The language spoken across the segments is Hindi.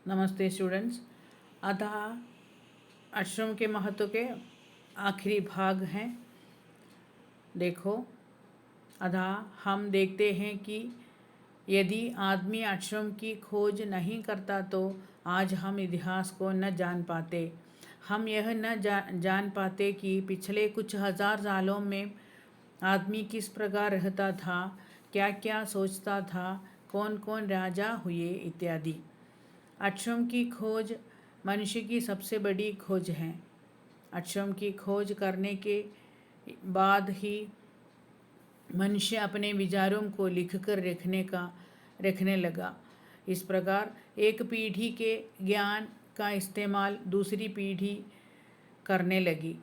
नमस्ते स्टूडेंट्स। अतः अक्षरों के महत्व के आखिरी भाग हैं। देखो, अतः हम देखते हैं कि यदि आदमी अक्षरों की खोज नहीं करता तो आज हम इतिहास को न जान पाते। हम यह न जान पाते कि पिछले कुछ हजार सालों में आदमी किस प्रकार रहता था, क्या क्या सोचता था, कौन कौन राजा हुए इत्यादि। अक्षरों की खोज मनुष्य की सबसे बड़ी खोज है। अक्षरों की खोज करने के बाद ही मनुष्य अपने विचारों को लिखकर रखने लगा। इस प्रकार एक पीढ़ी के ज्ञान का इस्तेमाल दूसरी पीढ़ी करने लगी।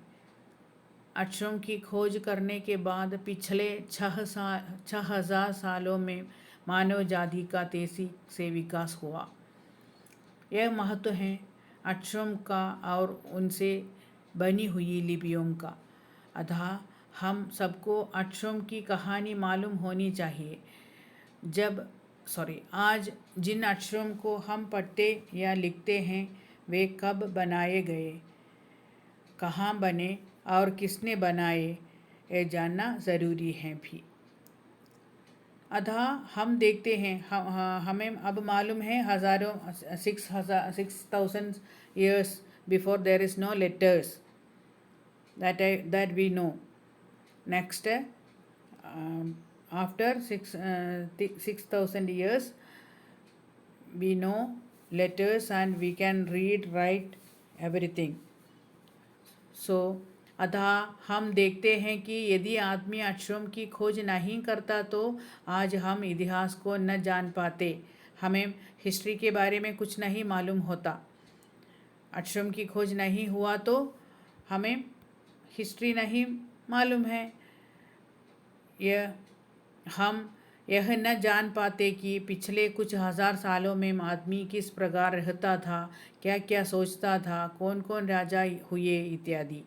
अक्षरों की खोज करने के बाद पिछले 6,000 सालों में मानव जाति का तेजी से विकास हुआ। यह महत्व है अक्षरों का और उनसे बनी हुई लिपियों का। अतः हम सबको अक्षरों की कहानी मालूम होनी चाहिए। आज जिन अक्षरों को हम पढ़ते या लिखते हैं वे कब बनाए गए, कहाँ बने और किसने बनाए, ये जानना ज़रूरी है भी। अतः हम देखते हैं, हमें अब मालूम है 6,000 years before there is no letters that we know. Next, after 6,000 years we know letters and we can read, write everything. So अतः हम देखते हैं कि यदि आदमी अक्षरों की खोज नहीं करता तो आज हम इतिहास को न जान पाते। हमें हिस्ट्री के बारे में कुछ नहीं मालूम होता। अक्षरों की खोज नहीं हुआ तो हमें हिस्ट्री नहीं मालूम है। हम यह न जान पाते कि पिछले कुछ हजार सालों में आदमी किस प्रकार रहता था, क्या क्या सोचता था, कौन कौन राजा हुए इत्यादि।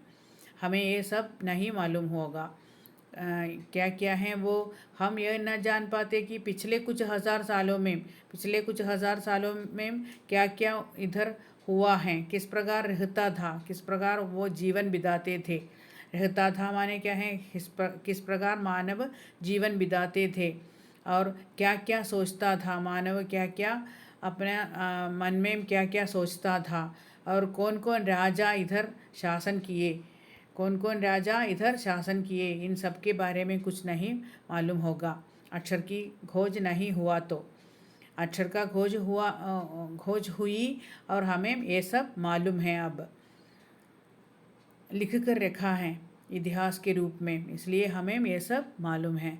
हमें ये सब नहीं मालूम होगा। क्या क्या हैं वो हम यह न जान पाते कि पिछले कुछ हजार सालों में क्या क्या इधर हुआ है, किस प्रकार रहता था, किस प्रकार वो जीवन बिताते थे। रहता था माने क्या है, किस प्रकार मानव जीवन बिताते थे और क्या क्या सोचता था मानव, क्या क्या अपने मन में क्या क्या सोचता था और कौन कौन राजा इधर शासन किए, इन सब के बारे में कुछ नहीं मालूम होगा। अक्षर की खोज नहीं हुआ तो अक्षर का खोज हुई और हमें ये सब मालूम है, अब लिख कर रखा है इतिहास के रूप में, इसलिए हमें ये सब मालूम है।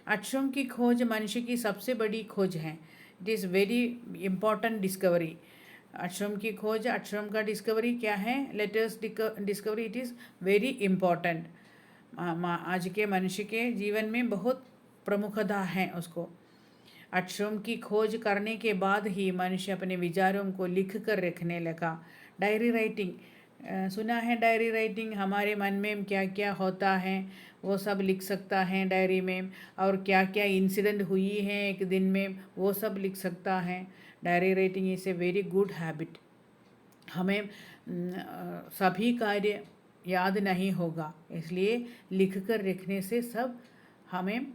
अक्षरों की खोज मनुष्य की सबसे बड़ी खोज है। It is very important discovery. अक्षरों की खोज, अक्षरों का डिस्कवरी क्या है, letters discovery, it is very important. आज के मनुष्य के जीवन में बहुत प्रमुखता है उसको। अक्षरों की खोज करने के बाद ही मनुष्य अपने विचारों को लिख कर रखने लगा। डायरी राइटिंग, सुना है डायरी राइटिंग, हमारे मन में क्या क्या होता है वो सब लिख सकता है डायरी में, और क्या क्या इंसिडेंट हुई है एक दिन में वो सब लिख सकता है। Diary writing is a very good habit. हमें सभी कार्य याद नहीं होगा, इसलिए लिख कर रखने से सब हमें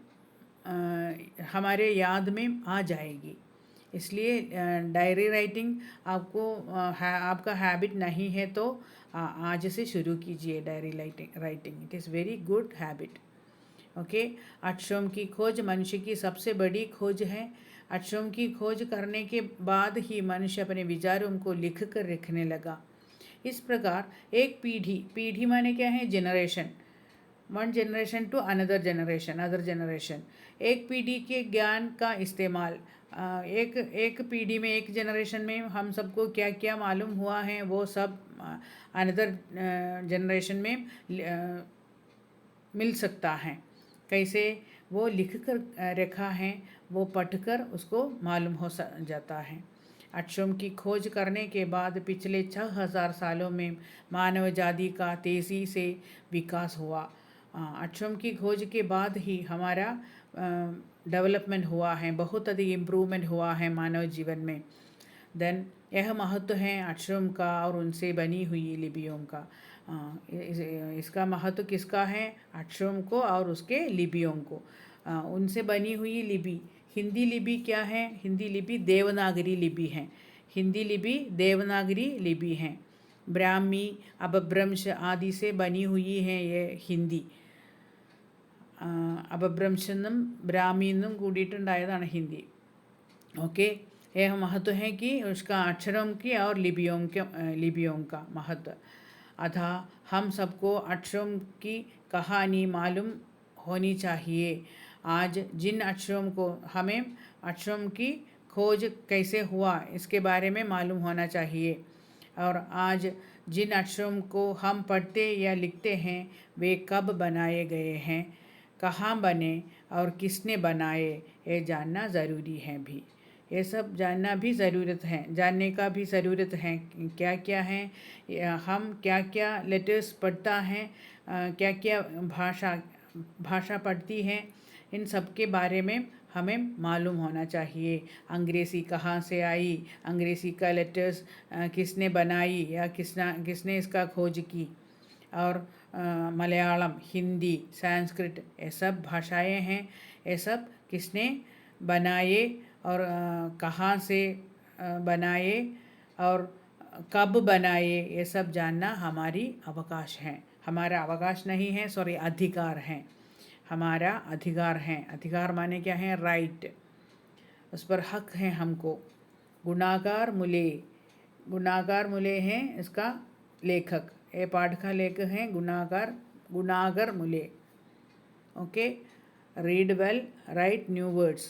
हमारे याद में आ जाएगी। इसलिए डायरी राइटिंग आपका हैबिट नहीं है तो आज से शुरू कीजिए diary writing. It is very good habit. Okay, अक्षरों की खोज मनुष्य की सबसे बड़ी खोज है। अक्षरों की खोज करने के बाद ही मनुष्य अपने विचारों को लिख कर रखने लगा। इस प्रकार एक पीढ़ी माने क्या है, generation, one generation to other generation. एक पीढ़ी के ज्ञान का इस्तेमाल, एक पीढ़ी में, एक जनरेशन में हम सबको क्या क्या मालूम हुआ है वो सब अनदर जनरेशन में मिल सकता है। कैसे वो लिख कर रखा है वो पढ़कर उसको मालूम हो जाता है। अक्षरों की खोज करने के बाद पिछले 6,000 सालों में मानव जाति का तेज़ी से विकास हुआ। अक्षरों की खोज के बाद ही हमारा डेवलपमेंट हुआ है, बहुत अधिक इम्प्रूवमेंट हुआ है मानव जीवन में। देन यह महत्व है अक्षरों का और उनसे बनी हुई लिपियों का। इसका महत्व किसका है? अक्षरों को और उसके लिपियों को। उनसे बनी हुई लिपि, हिंदी लिपि क्या है? हिंदी लिपि देवनागरी लिपि है। हिंदी लिपि देवनागरी लिपि है। ब्राह्मी, अपभ्रंश आदि से बनी हुई है ये हिंदी। अपभ्रंशെന്നും ബ്രാഹ്മിന്നും കൂടിയിട്ടുണ്ടായതാണ് हिंदी। ओके, यह महत्व है कि उसका अक्षरों की और लिपियों का महत्व। अतः हम सबको अक्षरों की कहानी मालूम होनी चाहिए। आज जिन अक्षरों को हमें अक्षरों की खोज कैसे हुआ इसके बारे में मालूम होना चाहिए। और आज जिन अक्षरों को हम पढ़ते या लिखते हैं वे कब बनाए गए हैं, कहाँ बने और किसने बनाए, ये जानना ज़रूरी है भी। ये सब जानना भी ज़रूरत है, जानने का भी ज़रूरत है। क्या क्या है, हम क्या क्या लेटर्स पढ़ता हैं, क्या क्या भाषा पढ़ती है, इन सब के बारे में हमें मालूम होना चाहिए। अंग्रेज़ी कहाँ से आई, अंग्रेज़ी का लेटर्स किसने बनाई या किसने इसका खोज की। और मलयालम, हिंदी, संस्कृत, ये सब भाषाएं हैं। ये सब किसने बनाए और कहाँ से बनाए और कब बनाए, ये सब जानना हमारी अवकाश है। हमारा अवकाश नहीं है, सॉरी, अधिकार है। हमारा अधिकार है। अधिकार माने क्या है? राइट। उस पर हक है हमको। गुनागार मुले, गुनागार मुले हैं इसका लेखक। ये पाठ का लेखक है Gunakar Mule. Okay, read well, write new words.